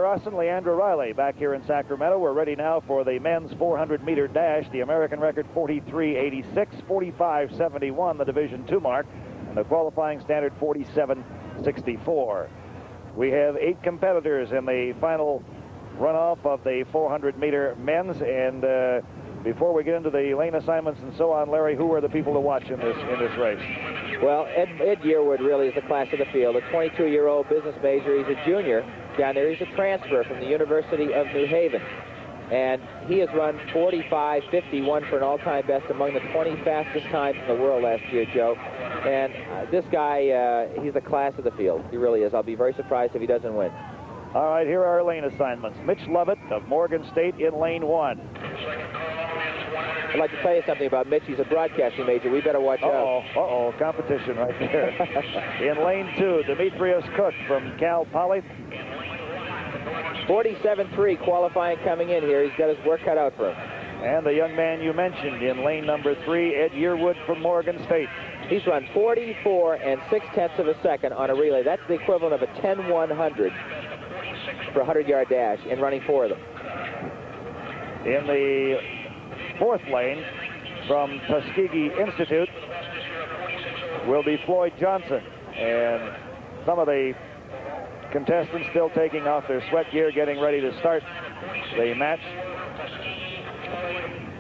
Ross and Leandra Riley back here in Sacramento. We're ready now for the men's 400-meter dash. The American record 43.86, 45.71, the Division II mark, and the qualifying standard 47.64. We have 8 competitors in the final runoff of the 400-meter men's, and before we get into the lane assignments and so on, Larry, who are the people to watch in this race? Well, Ed Yearwood really is the class of the field. A 22-year-old business major. He's a junior down there. He's a transfer from the University of New Haven. And he has run 45.51 for an all-time best among the 20 fastest times in the world last year, Joe. And this guy, he's the class of the field. He really is. I'll be very surprised if he doesn't win. All right, here are our lane assignments. Mitch Lovett of Morgan State in lane 1. I'd like to tell you something about Mitch. He's a broadcasting major. We better watch out. Uh-oh, competition right there. In lane 2, Demetrius Cook from Cal Poly. 47.3 qualifying coming in here. He's got his work cut out for him. And the young man you mentioned in lane number 3, Ed Yearwood from Morgan State. He's run 44 6/10 of a second on a relay. That's the equivalent of a 10-100 for a 100-yard dash in running 4 of them. In the 4th lane from Tuskegee Institute will be Floyd Johnson. And some of the contestants still taking off their sweat gear, getting ready to start the match.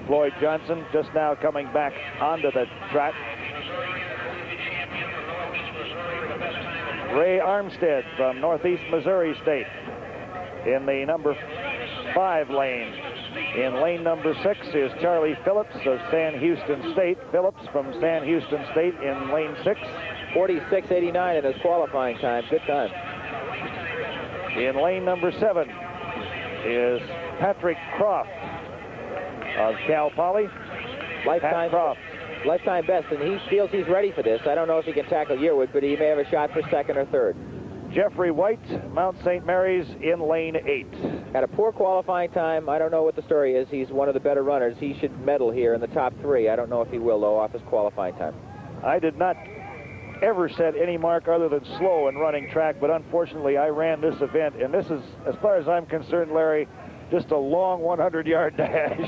Floyd Johnson just now coming back onto the track. Ray Armstead from Northeast Missouri State in the number 5 lane. In lane number 6 is Charlie Phillips of San Houston State. Phillips from San Houston State in lane 6. 46.89 in his qualifying time. Good time. In lane number 7 is Patrick Croft of Cal Poly. Lifetime best, and he feels he's ready for this. I don't know if he can tackle Yearwood, but he may have a shot for 2nd or 3rd. Jeffrey White, Mount St. Mary's in lane 8. Had a poor qualifying time. I don't know what the story is. He's one of the better runners. He should medal here in the top 3. I don't know if he will, though, off his qualifying time. I did not ever set any mark other than slow in running track, but unfortunately I ran this event, and this is, as far as I'm concerned, Larry, just a long 100-yard dash.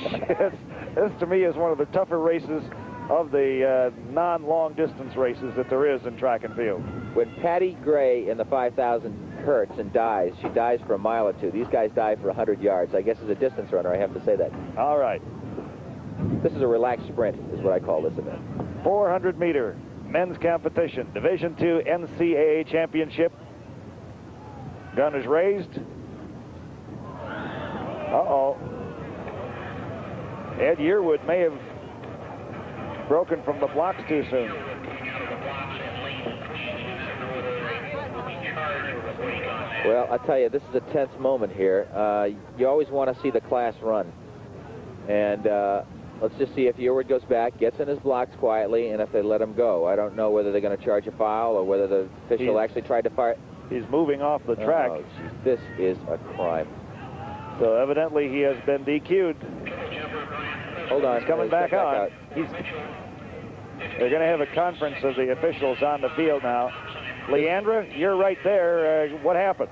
This to me is one of the tougher races of the non-long distance races that there is in track and field. When Patty Gray in the 5,000 hurts and dies, she dies for a mile or 2. These guys die for 100 yards. I guess as a distance runner, I have to say that. All right. This is a relaxed sprint, is what I call this event. 400-meter men's competition, Division II NCAA championship. Gun is raised. Uh-oh. Ed Yearwood may have broken from the blocks too soon. Well, I'll tell you, this is a tense moment here. You always want to see the class run. And let's just see if Yearwood goes back, gets in his blocks quietly, and if they let him go. I don't know whether they're going to charge a foul or whether the official actually tried to fire. He's moving off the track. Oh, this is a crime. So evidently he has been DQ'd. Hold on. He's coming back on. They're going to have a conference of the officials on the field now. Leandra, you're right there. What happened?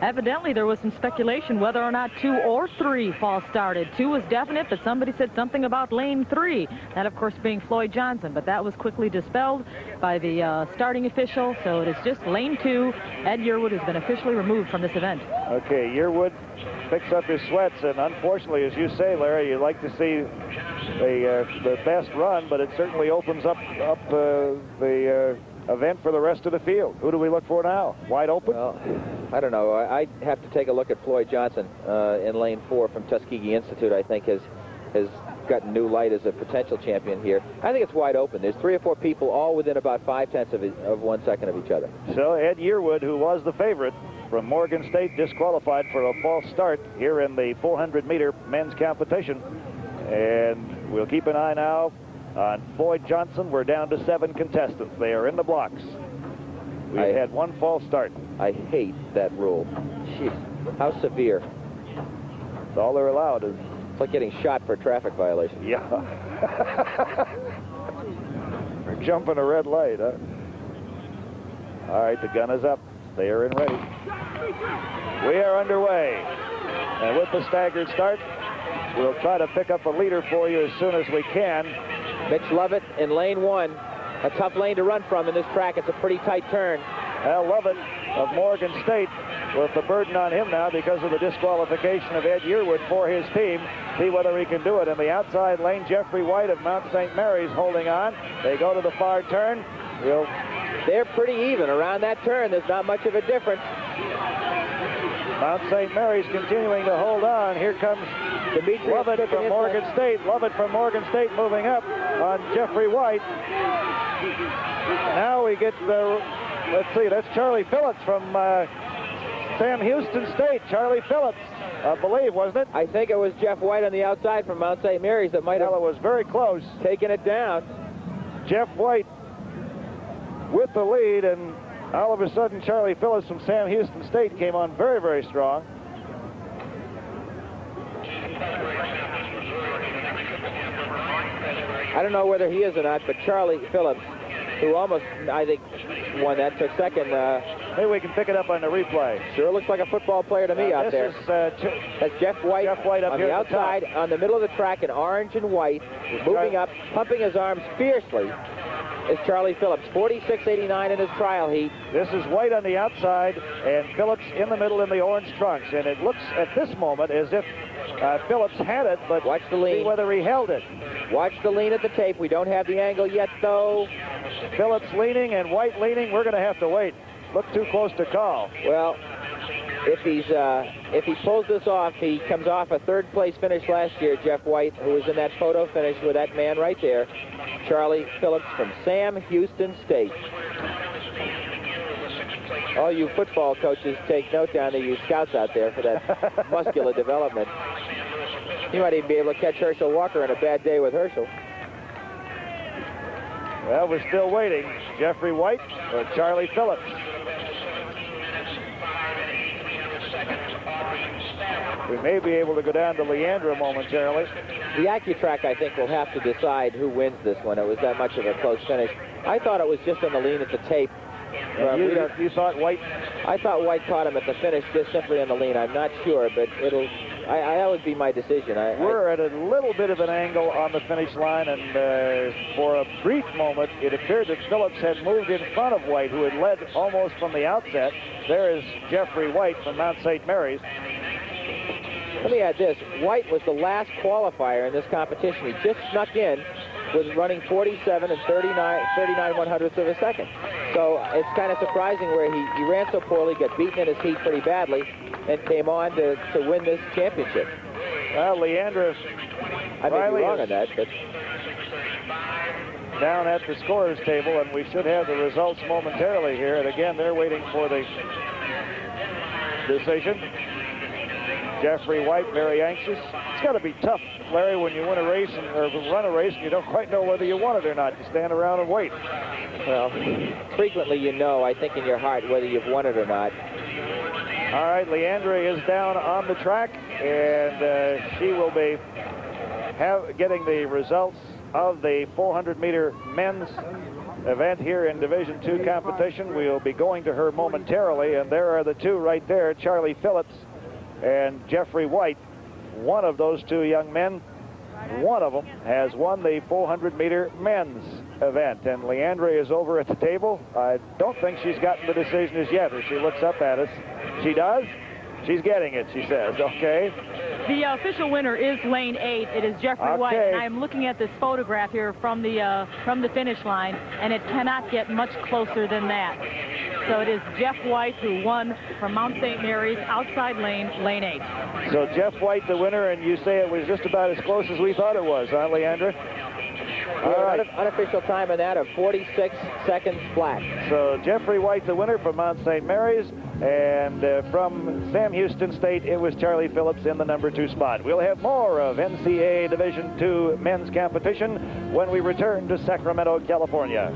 Evidently, there was some speculation whether or not 2 or 3 false started. 2 was definite, but somebody said something about lane 3. That, of course, being Floyd Johnson, but that was quickly dispelled by the starting official. So it is just lane 2. Ed Yearwood has been officially removed from this event. Okay, Yearwood picks up his sweats, and unfortunately, as you say, Larry, you'd like to see the best run, but it certainly opens up the event for the rest of the field. Who do we look for now? Wide open? Well, I don't know. I have to take a look at Floyd Johnson in lane 4 from Tuskegee Institute. I think has gotten new light as a potential champion here. I think it's wide open. There's 3 or 4 people all within about 0.5 of 1 second of each other. So Ed Yearwood, who was the favorite from Morgan State, disqualified for a false start here in the 400-meter men's competition. And we'll keep an eye now on Floyd Johnson. We're down to 7 contestants. They are in the blocks. We had 1 false start. I hate that rule. Jeez, how severe. That's all they're allowed. Is it's like getting shot for a traffic violation. Yeah. We're jumping a red light, huh? All right, the gun is up. They are in ready. We are underway. And with the staggered start, we'll try to pick up a leader for you as soon as we can. Mitch Lovett in lane 1. A tough lane to run from in this track. It's a pretty tight turn. Al Lovett of Morgan State with the burden on him now because of the disqualification of Ed Yearwood for his team. See whether he can do it. In the outside lane, Jeffrey White of Mount St. Mary's holding on. They go to the far turn. They're pretty even around that turn. There's not much of a difference. Mount St. Mary's continuing to hold on. Here comes DEMETRIUS Lovett from Morgan State. Lovett from Morgan State moving up on Jeffrey White. Now we get the, let's see, that's Charlie Phillips from Sam Houston State. Charlie Phillips, I believe, wasn't it? I think it was Jeff White on the outside from Mount St. Mary's that might have it was very close. Taken it down. Jeff White with the lead, and all of a sudden Charlie Phillips from Sam Houston State came on very, very strong. I don't know whether he is or not, but Charlie Phillips, who almost, I think, won that, took second. Maybe we can pick it up on the replay. Sure looks like a football player to me out there. That's Jeff White, up on here the outside, on the middle of the track in orange and white, moving up, pumping his arms fiercely, is Charlie Phillips, 46.89 in his trial heat. This is White on the outside and Phillips in the middle in the orange trunks, and it looks at this moment as if Phillips had it, but watch the lean. See whether he held it. Watch the lean at the tape. We don't have the angle yet, though. Phillips leaning and White leaning. We're going to have to wait. Look too close to call. Well, if he pulls this off, he comes off a third-place finish last year, Jeff White, who was in that photo finish with that man right there, Charlie Phillips from Sam Houston State. All you football coaches take note down to you scouts out there for that muscular development. You might even be able to catch Herschel Walker on a bad day with Herschel. Well, we're still waiting. Jeffrey White or Charlie Phillips? We may be able to go down to Leandra momentarily. The AccuTrack, I think, will have to decide who wins this one. It was that much of a close finish. I thought it was just on the lean at the tape. You thought White? I thought White caught him at the finish just simply on the lean. I'm not sure, but that would be my decision. We're at a little bit of an angle on the finish line, and for a brief moment, it appeared that Phillips had moved in front of White, who had led almost from the outset. There is Jeffrey White from Mount St. Mary's. Let me add this. White was the last qualifier in this competition. He just snuck in with running 47 and 39 one-hundredths of a second. So it's kind of surprising where he ran so poorly, got beaten in his heat pretty badly, and came on to win this championship. Well, Leandra I may be wrong on that, but down at the scorers table, and we should have the results momentarily here. And again, they're waiting for the decision. Jeffrey White very anxious. It's got to be tough, Larry, when you win a race or run a race and you don't quite know whether you won it or not. You stand around and wait. Well, frequently you know, I think in your heart, whether you've won it or not. All right, Leandra is down on the track, and she will be getting the results of the 400-meter men's event here in Division II competition. We'll be going to her momentarily, and there are the two right there, Charlie Phillips and Jeffrey White. One of those two young men, one of them has won the 400-meter men's event, and Leandra is over at the table. I don't think she's gotten the decision as yet, as she looks up at us. She does? She's getting it, she says. Okay. The official winner is lane 8. It is Jeffrey White, and I'm looking at this photograph here from the finish line, and it cannot get much closer than that. So it is Jeff White who won from Mount St. Mary's outside lane, lane 8. So Jeff White the winner, and you say it was just about as close as we thought it was, huh, Leandra? All right. Unofficial time on that of 46 seconds flat. So Jeffrey White the winner from Mount St. Mary's, and from Sam Houston State, it was Charlie Phillips in the number 2 spot. We'll have more of NCAA Division II men's competition when we return to Sacramento, California.